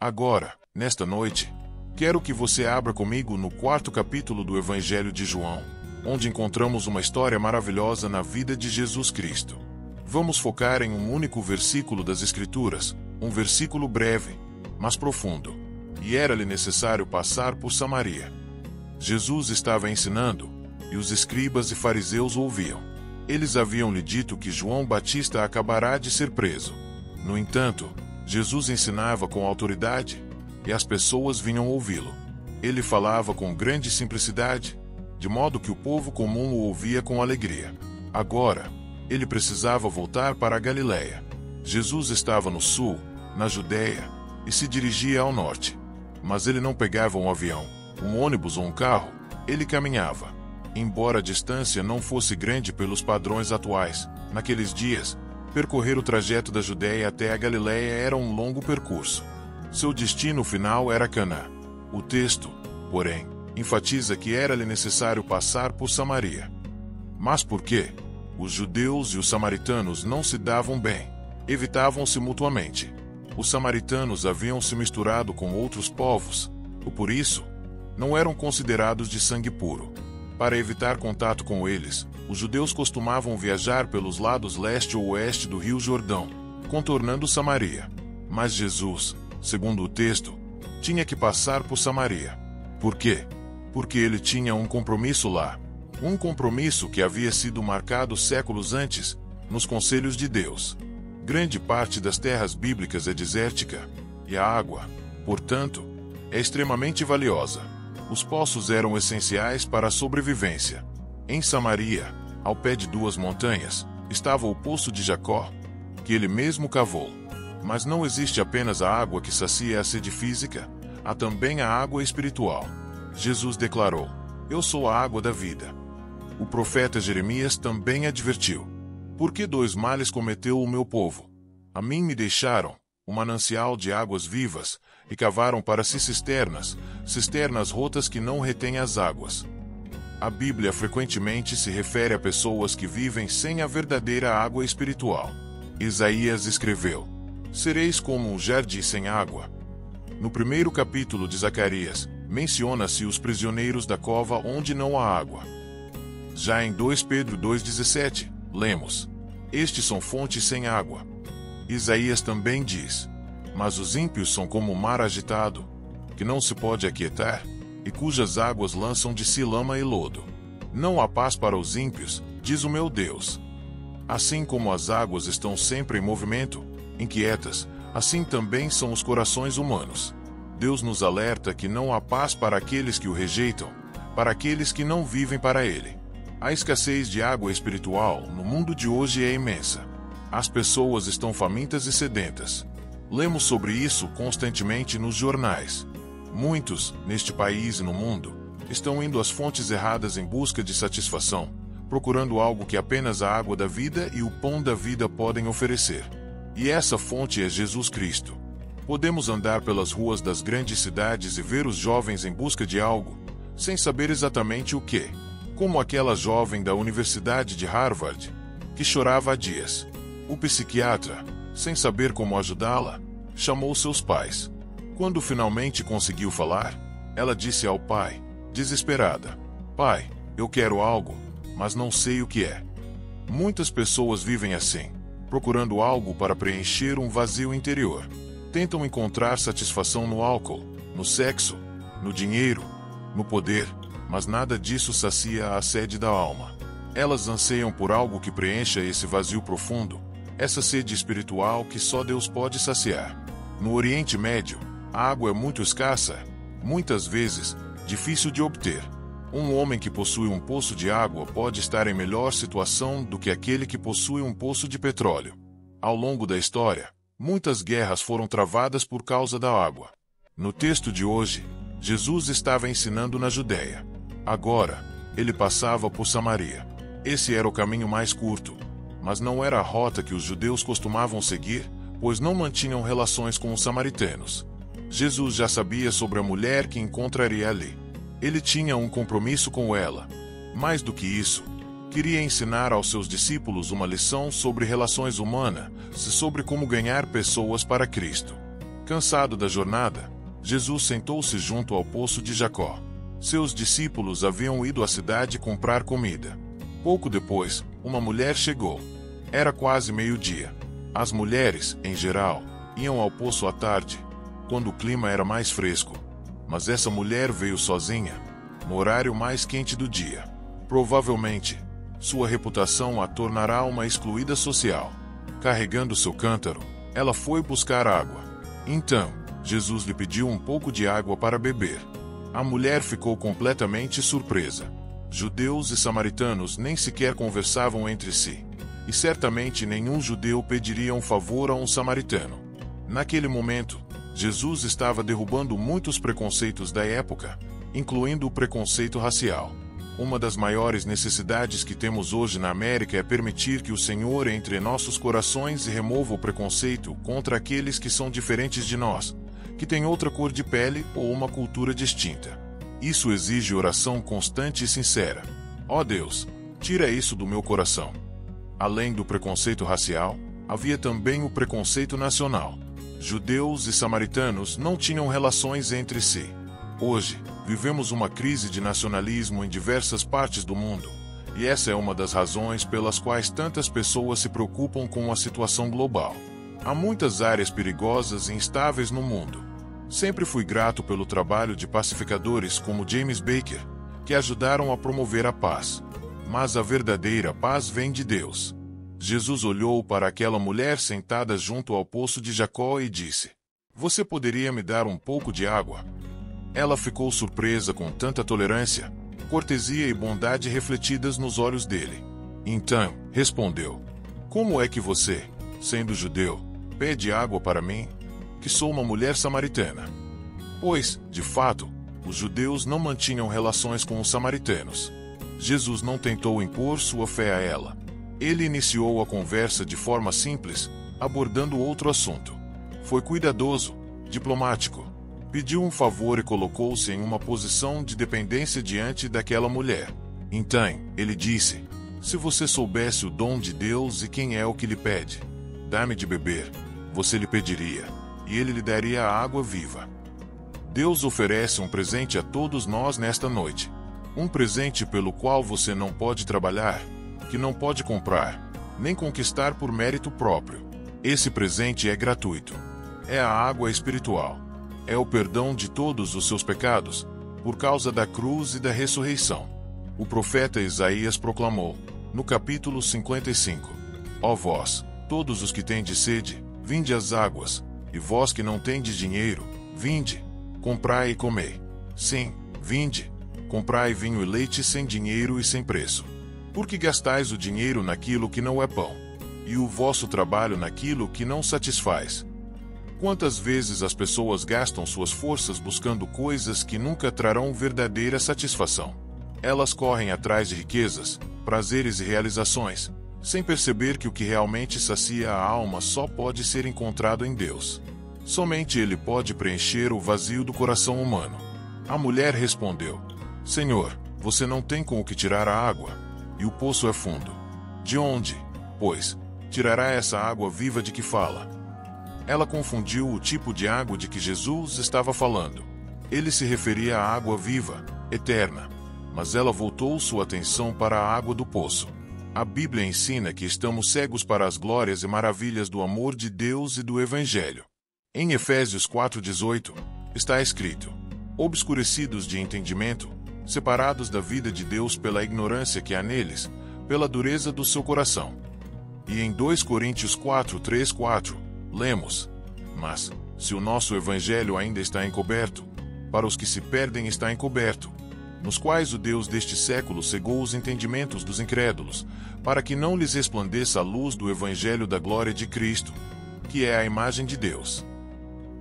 Agora, nesta noite, quero que você abra comigo no 4º capítulo do Evangelho de João, onde encontramos uma história maravilhosa na vida de Jesus Cristo. Vamos focar em um único versículo das Escrituras, um versículo breve, mas profundo. E era-lhe necessário passar por Samaria. Jesus estava ensinando, e os escribas e fariseus ouviam. Eles haviam-lhe dito que João Batista acabará de ser preso. No entanto, Jesus ensinava com autoridade, e as pessoas vinham ouvi-lo. Ele falava com grande simplicidade, de modo que o povo comum o ouvia com alegria. Agora, ele precisava voltar para a Galiléia. Jesus estava no sul, na Judéia, e se dirigia ao norte. Mas ele não pegava um avião, um ônibus ou um carro, ele caminhava. Embora a distância não fosse grande pelos padrões atuais, naqueles dias, percorrer o trajeto da Judéia até a Galiléia era um longo percurso. Seu destino final era Canaã. O texto, porém, enfatiza que era-lhe necessário passar por Samaria. Mas por quê? Os judeus e os samaritanos não se davam bem, evitavam-se mutuamente. Os samaritanos haviam se misturado com outros povos, e por isso, não eram considerados de sangue puro. Para evitar contato com eles, os judeus costumavam viajar pelos lados leste ou oeste do rio Jordão, contornando Samaria. Mas Jesus, segundo o texto, tinha que passar por Samaria. Por quê? Porque ele tinha um compromisso lá. Um compromisso que havia sido marcado séculos antes, nos conselhos de Deus. Grande parte das terras bíblicas é desértica, e a água, portanto, é extremamente valiosa. Os poços eram essenciais para a sobrevivência. Em Samaria, ao pé de 2 montanhas, estava o poço de Jacó, que ele mesmo cavou. Mas não existe apenas a água que sacia a sede física, há também a água espiritual. Jesus declarou: "Eu sou a água da vida." O profeta Jeremias também advertiu: "Por que 2 males cometeu o meu povo? A mim me deixaram um manancial de águas vivas, e cavaram para si cisternas rotas que não retêm as águas." A Bíblia frequentemente se refere a pessoas que vivem sem a verdadeira água espiritual. Isaías escreveu: "Sereis como um jardim sem água." No 1º capítulo de Zacarias, menciona-se os prisioneiros da cova onde não há água. Já em 2 Pedro 2,17, lemos: "Estes são fontes sem água." Isaías também diz: "Mas os ímpios são como o mar agitado, que não se pode aquietar, e cujas águas lançam de si lama e lodo. Não há paz para os ímpios, diz o meu Deus." Assim como as águas estão sempre em movimento, inquietas, assim também são os corações humanos. Deus nos alerta que não há paz para aqueles que o rejeitam, para aqueles que não vivem para Ele. A escassez de água espiritual no mundo de hoje é imensa. As pessoas estão famintas e sedentas. Lemos sobre isso constantemente nos jornais. Muitos, neste país e no mundo, estão indo às fontes erradas em busca de satisfação, procurando algo que apenas a água da vida e o pão da vida podem oferecer. E essa fonte é Jesus Cristo. Podemos andar pelas ruas das grandes cidades e ver os jovens em busca de algo, sem saber exatamente o que. Como aquela jovem da Universidade de Harvard, que chorava há dias. O psiquiatra, sem saber como ajudá-la, chamou seus pais. Quando finalmente conseguiu falar, ela disse ao pai, desesperada: "Pai, eu quero algo, mas não sei o que é." Muitas pessoas vivem assim, procurando algo para preencher um vazio interior. Tentam encontrar satisfação no álcool, no sexo, no dinheiro, no poder, mas nada disso sacia a sede da alma. Elas anseiam por algo que preencha esse vazio profundo, essa sede espiritual que só Deus pode saciar. No Oriente Médio, a água é muito escassa, muitas vezes, difícil de obter. Um homem que possui um poço de água pode estar em melhor situação do que aquele que possui um poço de petróleo. Ao longo da história, muitas guerras foram travadas por causa da água. No texto de hoje, Jesus estava ensinando na Judéia. Agora, ele passava por Samaria. Esse era o caminho mais curto, mas não era a rota que os judeus costumavam seguir, pois não mantinham relações com os samaritanos. Jesus já sabia sobre a mulher que encontraria ali. Ele tinha um compromisso com ela. Mais do que isso, queria ensinar aos seus discípulos uma lição sobre relações humanas, sobre como ganhar pessoas para Cristo. Cansado da jornada, Jesus sentou-se junto ao poço de Jacó. Seus discípulos haviam ido à cidade comprar comida. Pouco depois, uma mulher chegou. Era quase meio-dia. As mulheres, em geral, iam ao poço à tarde, quando o clima era mais fresco. Mas essa mulher veio sozinha, no horário mais quente do dia. Provavelmente, sua reputação a tornará uma excluída social. Carregando seu cântaro, ela foi buscar água. Então, Jesus lhe pediu um pouco de água para beber. A mulher ficou completamente surpresa. Judeus e samaritanos nem sequer conversavam entre si. E certamente nenhum judeu pediria um favor a um samaritano. Naquele momento, Jesus estava derrubando muitos preconceitos da época, incluindo o preconceito racial. Uma das maiores necessidades que temos hoje na América é permitir que o Senhor entre em nossos corações e remova o preconceito contra aqueles que são diferentes de nós, que têm outra cor de pele ou uma cultura distinta. Isso exige oração constante e sincera. Ó Deus, tira isso do meu coração. Além do preconceito racial, havia também o preconceito nacional. Judeus e samaritanos não tinham relações entre si. Hoje, vivemos uma crise de nacionalismo em diversas partes do mundo, e essa é uma das razões pelas quais tantas pessoas se preocupam com a situação global. Há muitas áreas perigosas e instáveis no mundo. Sempre fui grato pelo trabalho de pacificadores como James Baker, que ajudaram a promover a paz. Mas a verdadeira paz vem de Deus. Jesus olhou para aquela mulher sentada junto ao poço de Jacó e disse: "Você poderia me dar um pouco de água?" Ela ficou surpresa com tanta tolerância, cortesia e bondade refletidas nos olhos dele. Então, respondeu: "Como é que você, sendo judeu, pede água para mim, que sou uma mulher samaritana?" Pois, de fato, os judeus não mantinham relações com os samaritanos. Jesus não tentou impor sua fé a ela. Ele iniciou a conversa de forma simples, abordando outro assunto. Foi cuidadoso, diplomático. Pediu um favor e colocou-se em uma posição de dependência diante daquela mulher. Então, ele disse: "Se você soubesse o dom de Deus e quem é o que lhe pede, dá-me de beber", você lhe pediria, e ele lhe daria a água viva. Deus oferece um presente a todos nós nesta noite. Um presente pelo qual você não pode trabalhar, que não pode comprar, nem conquistar por mérito próprio. Esse presente é gratuito. É a água espiritual. É o perdão de todos os seus pecados, por causa da cruz e da ressurreição. O profeta Isaías proclamou, no capítulo 55, "Ó vós, todos os que tendes sede, vinde às águas, e vós que não tendes dinheiro, vinde, comprai e comei. Sim, vinde, comprai vinho e leite sem dinheiro e sem preço. Porque gastais o dinheiro naquilo que não é pão, e o vosso trabalho naquilo que não satisfaz." Quantas vezes as pessoas gastam suas forças buscando coisas que nunca trarão verdadeira satisfação? Elas correm atrás de riquezas, prazeres e realizações, sem perceber que o que realmente sacia a alma só pode ser encontrado em Deus. Somente Ele pode preencher o vazio do coração humano. A mulher respondeu: "Senhor, você não tem com o que tirar a água, e o poço é fundo. De onde, pois, tirará essa água viva de que fala?" Ela confundiu o tipo de água de que Jesus estava falando. Ele se referia à água viva, eterna. Mas ela voltou sua atenção para a água do poço. A Bíblia ensina que estamos cegos para as glórias e maravilhas do amor de Deus e do Evangelho. Em Efésios 4:18, está escrito: "Obscurecidos de entendimento, separados da vida de Deus pela ignorância que há neles, pela dureza do seu coração." E em 2 Coríntios 4:3-4, lemos: "Mas, se o nosso Evangelho ainda está encoberto, para os que se perdem está encoberto, nos quais o Deus deste século cegou os entendimentos dos incrédulos, para que não lhes resplandeça a luz do Evangelho da glória de Cristo, que é a imagem de Deus."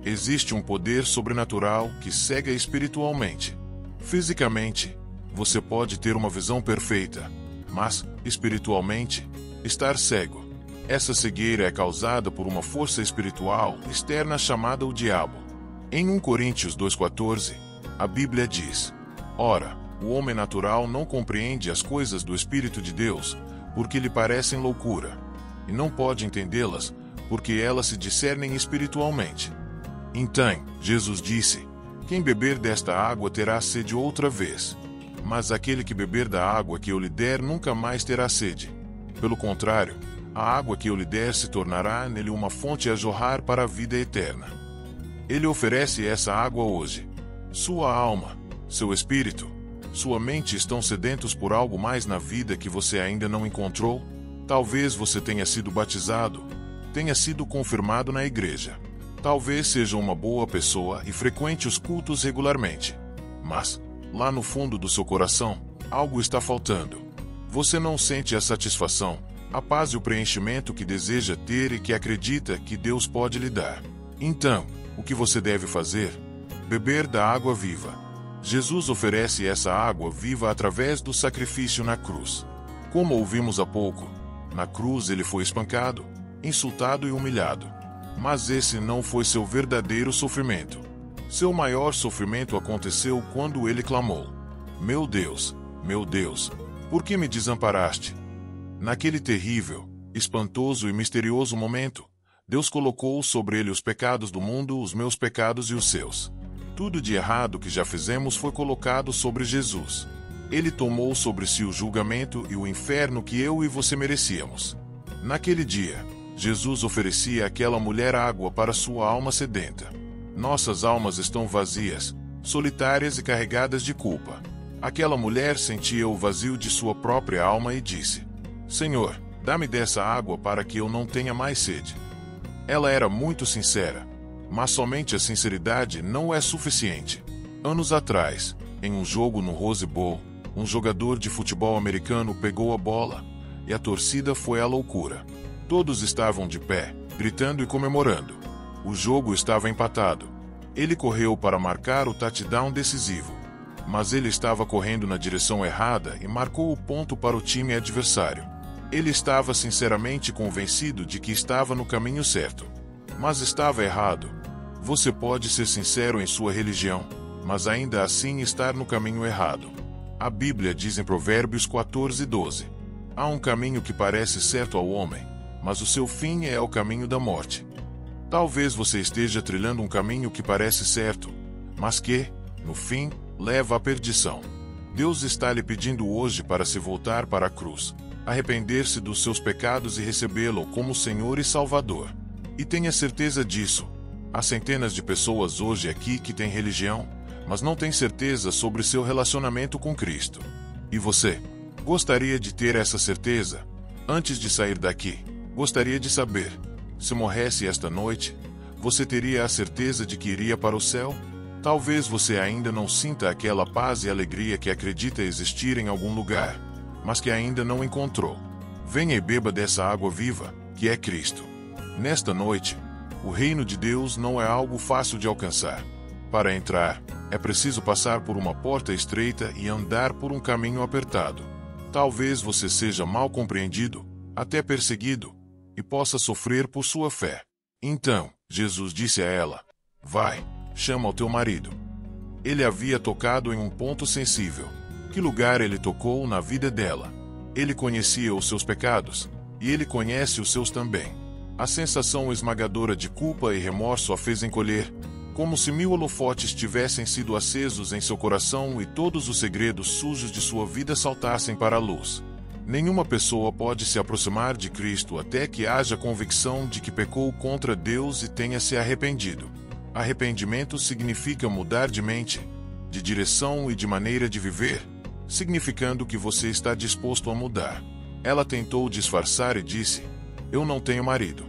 Existe um poder sobrenatural que cega espiritualmente. Fisicamente, você pode ter uma visão perfeita, mas, espiritualmente, estar cego. Essa cegueira é causada por uma força espiritual externa chamada o diabo. Em 1 Coríntios 2,14, a Bíblia diz: "Ora, o homem natural não compreende as coisas do Espírito de Deus, porque lhe parecem loucura, e não pode entendê-las, porque elas se discernem espiritualmente." Então, Jesus disse: quem beber desta água terá sede outra vez. Mas aquele que beber da água que eu lhe der nunca mais terá sede. Pelo contrário, a água que eu lhe der se tornará nele uma fonte a jorrar para a vida eterna. Ele oferece essa água hoje. Sua alma, seu espírito, sua mente estão sedentos por algo mais na vida que você ainda não encontrou? Talvez você tenha sido batizado, tenha sido confirmado na igreja. Talvez seja uma boa pessoa e frequente os cultos regularmente. Mas, lá no fundo do seu coração, algo está faltando. Você não sente a satisfação, a paz e o preenchimento que deseja ter e que acredita que Deus pode lhe dar. Então, o que você deve fazer? Beber da água viva. Jesus oferece essa água viva através do sacrifício na cruz. Como ouvimos há pouco, na cruz ele foi espancado, insultado e humilhado. Mas esse não foi seu verdadeiro sofrimento. Seu maior sofrimento aconteceu quando ele clamou: meu Deus, por que me desamparaste? Naquele terrível, espantoso e misterioso momento, Deus colocou sobre ele os pecados do mundo, os meus pecados e os seus. Tudo de errado que já fizemos foi colocado sobre Jesus. Ele tomou sobre si o julgamento e o inferno que eu e você merecíamos. Naquele dia, Jesus oferecia àquela mulher água para sua alma sedenta. Nossas almas estão vazias, solitárias e carregadas de culpa. Aquela mulher sentia o vazio de sua própria alma e disse: Senhor, dá-me dessa água para que eu não tenha mais sede. Ela era muito sincera, mas somente a sinceridade não é suficiente. Anos atrás, em um jogo no Rose Bowl, um jogador de futebol americano pegou a bola, e a torcida foi à loucura. Todos estavam de pé, gritando e comemorando. O jogo estava empatado. Ele correu para marcar o touchdown decisivo, mas ele estava correndo na direção errada e marcou o ponto para o time adversário. Ele estava sinceramente convencido de que estava no caminho certo, mas estava errado. Você pode ser sincero em sua religião, mas ainda assim estar no caminho errado. A Bíblia diz em Provérbios 14:12: há um caminho que parece certo ao homem, mas o seu fim é o caminho da morte. Talvez você esteja trilhando um caminho que parece certo, mas que, no fim, leva à perdição. Deus está lhe pedindo hoje para se voltar para a cruz, arrepender-se dos seus pecados e recebê-lo como Senhor e Salvador. E tenha certeza disso. Há centenas de pessoas hoje aqui que têm religião, mas não têm certeza sobre seu relacionamento com Cristo. E você? Gostaria de ter essa certeza? Antes de sair daqui, gostaria de saber: se morresse esta noite, você teria a certeza de que iria para o céu? Talvez você ainda não sinta aquela paz e alegria que acredita existir em algum lugar, mas que ainda não encontrou. Venha e beba dessa água viva, que é Cristo. Nesta noite, o reino de Deus não é algo fácil de alcançar. Para entrar, é preciso passar por uma porta estreita e andar por um caminho apertado. Talvez você seja mal compreendido, até perseguido, e possa sofrer por sua fé. Então, Jesus disse a ela: vai, chama o teu marido. Ele havia tocado em um ponto sensível. Que lugar ele tocou na vida dela? Ele conhecia os seus pecados, e ele conhece os seus também. A sensação esmagadora de culpa e remorso a fez encolher, como se 1000 holofotes tivessem sido acesos em seu coração e todos os segredos sujos de sua vida saltassem para a luz. Nenhuma pessoa pode se aproximar de Cristo até que haja convicção de que pecou contra Deus e tenha se arrependido. Arrependimento significa mudar de mente, de direção e de maneira de viver, significando que você está disposto a mudar. Ela tentou disfarçar e disse: eu não tenho marido.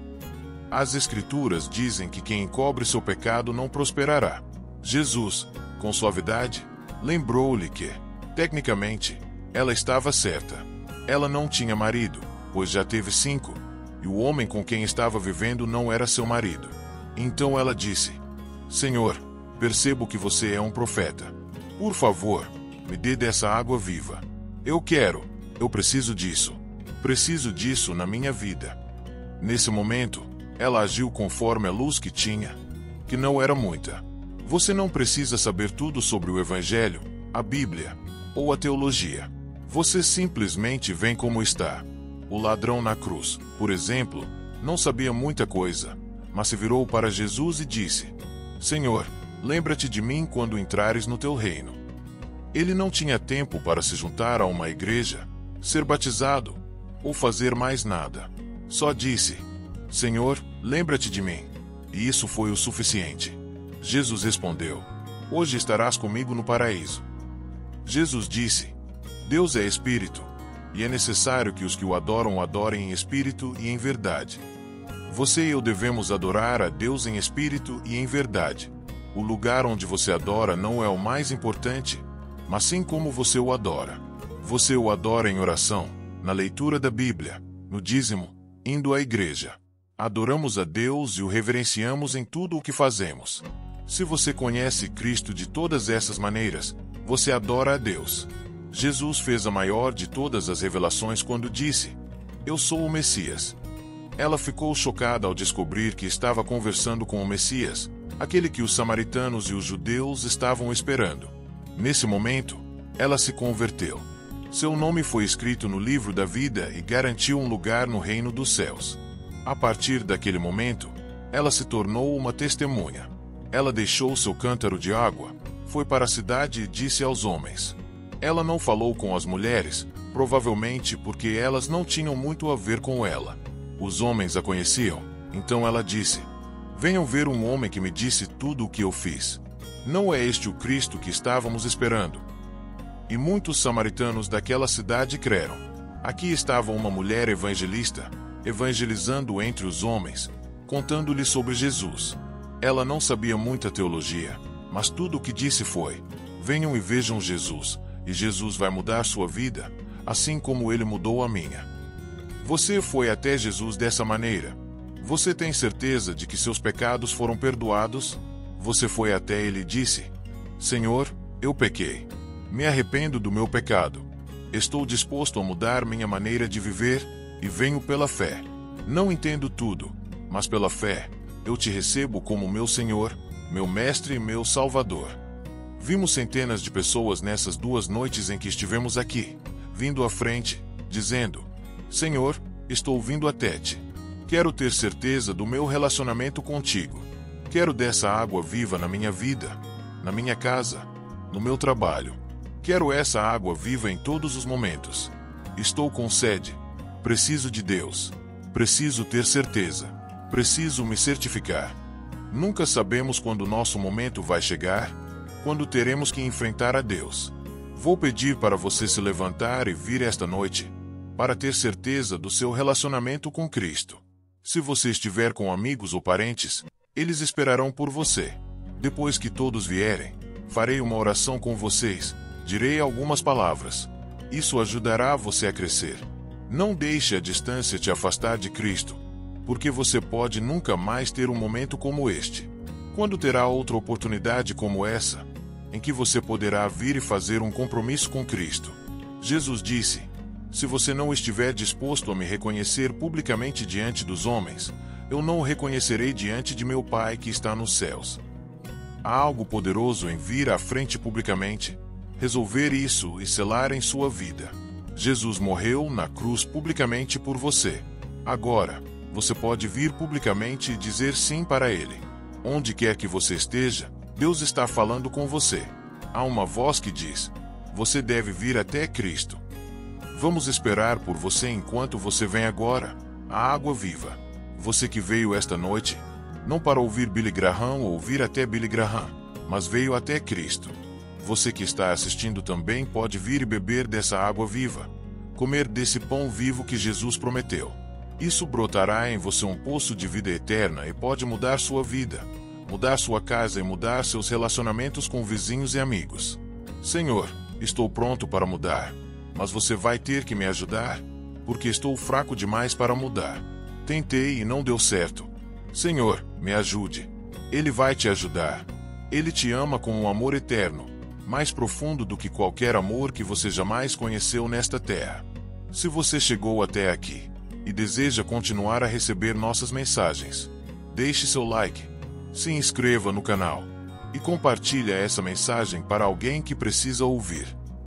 As Escrituras dizem que quem encobre seu pecado não prosperará. Jesus, com suavidade, lembrou-lhe que, tecnicamente, ela estava certa. Ela não tinha marido, pois já teve 5, e o homem com quem estava vivendo não era seu marido. Então ela disse: Senhor, percebo que você é um profeta. Por favor, me dê dessa água viva. Eu preciso disso. Preciso disso na minha vida. Nesse momento, ela agiu conforme a luz que tinha, que não era muita. Você não precisa saber tudo sobre o Evangelho, a Bíblia ou a teologia. Você simplesmente vem como está. O ladrão na cruz, por exemplo, não sabia muita coisa, mas se virou para Jesus e disse: Senhor, lembra-te de mim quando entrares no teu reino. Ele não tinha tempo para se juntar a uma igreja, ser batizado, ou fazer mais nada. Só disse: Senhor, lembra-te de mim. E isso foi o suficiente. Jesus respondeu: Hoje estarás comigo no paraíso. Jesus disse: Deus é espírito, e é necessário que os que o adoram adorem em espírito e em verdade. Você e eu devemos adorar a Deus em espírito e em verdade. O lugar onde você adora não é o mais importante, mas sim como você o adora. Você o adora em oração, na leitura da Bíblia, no dízimo, indo à igreja. Adoramos a Deus e o reverenciamos em tudo o que fazemos. Se você conhece Cristo de todas essas maneiras, você adora a Deus. Jesus fez a maior de todas as revelações quando disse: Eu sou o Messias. Ela ficou chocada ao descobrir que estava conversando com o Messias, aquele que os samaritanos e os judeus estavam esperando. Nesse momento, ela se converteu. Seu nome foi escrito no livro da vida e garantiu um lugar no reino dos céus. A partir daquele momento, ela se tornou uma testemunha. Ela deixou seu cântaro de água, foi para a cidade e disse aos homens. Ela não falou com as mulheres, provavelmente porque elas não tinham muito a ver com ela. Os homens a conheciam, então ela disse: Venham ver um homem que me disse tudo o que eu fiz. Não é este o Cristo que estávamos esperando? E muitos samaritanos daquela cidade creram. Aqui estava uma mulher evangelista, evangelizando entre os homens, contando-lhes sobre Jesus. Ela não sabia muita teologia, mas tudo o que disse foi: Venham e vejam Jesus, e Jesus vai mudar sua vida, assim como ele mudou a minha. Você foi até Jesus dessa maneira. Você tem certeza de que seus pecados foram perdoados? Você foi até ele e disse: Senhor, eu pequei. Me arrependo do meu pecado. Estou disposto a mudar minha maneira de viver, e venho pela fé. Não entendo tudo, mas pela fé, eu te recebo como meu Senhor, meu Mestre e meu Salvador. Vimos centenas de pessoas nessas 2 noites em que estivemos aqui, vindo à frente, dizendo: Senhor, estou vindo até ti. Quero ter certeza do meu relacionamento contigo. Quero dessa água viva na minha vida, na minha casa, no meu trabalho. Quero essa água viva em todos os momentos. Estou com sede. Preciso de Deus. Preciso ter certeza. Preciso me certificar. Nunca sabemos quando nosso momento vai chegar, quando teremos que enfrentar a Deus. Vou pedir para você se levantar e vir esta noite, para ter certeza do seu relacionamento com Cristo. Se você estiver com amigos ou parentes, eles esperarão por você. Depois que todos vierem, farei uma oração com vocês, direi algumas palavras. Isso ajudará você a crescer. Não deixe a distância te afastar de Cristo, porque você pode nunca mais ter um momento como este. Quando terá outra oportunidade como essa, em que você poderá vir e fazer um compromisso com Cristo? Jesus disse: Se você não estiver disposto a me reconhecer publicamente diante dos homens, eu não o reconhecerei diante de meu Pai que está nos céus. Há algo poderoso em vir à frente publicamente, resolver isso e selar em sua vida. Jesus morreu na cruz publicamente por você. Agora, você pode vir publicamente e dizer sim para Ele. Onde quer que você esteja, Deus está falando com você. Há uma voz que diz: Você deve vir até Cristo. Vamos esperar por você enquanto você vem agora, a água viva. Você que veio esta noite, não para ouvir Billy Graham ou vir até Billy Graham, mas veio até Cristo. Você que está assistindo também pode vir e beber dessa água viva, comer desse pão vivo que Jesus prometeu. Isso brotará em você um poço de vida eterna e pode mudar sua vida, mudar sua casa e mudar seus relacionamentos com vizinhos e amigos. Senhor, estou pronto para mudar, mas você vai ter que me ajudar, porque estou fraco demais para mudar. Tentei e não deu certo. Senhor, me ajude. Ele vai te ajudar. Ele te ama com um amor eterno, mais profundo do que qualquer amor que você jamais conheceu nesta terra. Se você chegou até aqui e deseja continuar a receber nossas mensagens, deixe seu like, se inscreva no canal e compartilhe essa mensagem para alguém que precisa ouvir.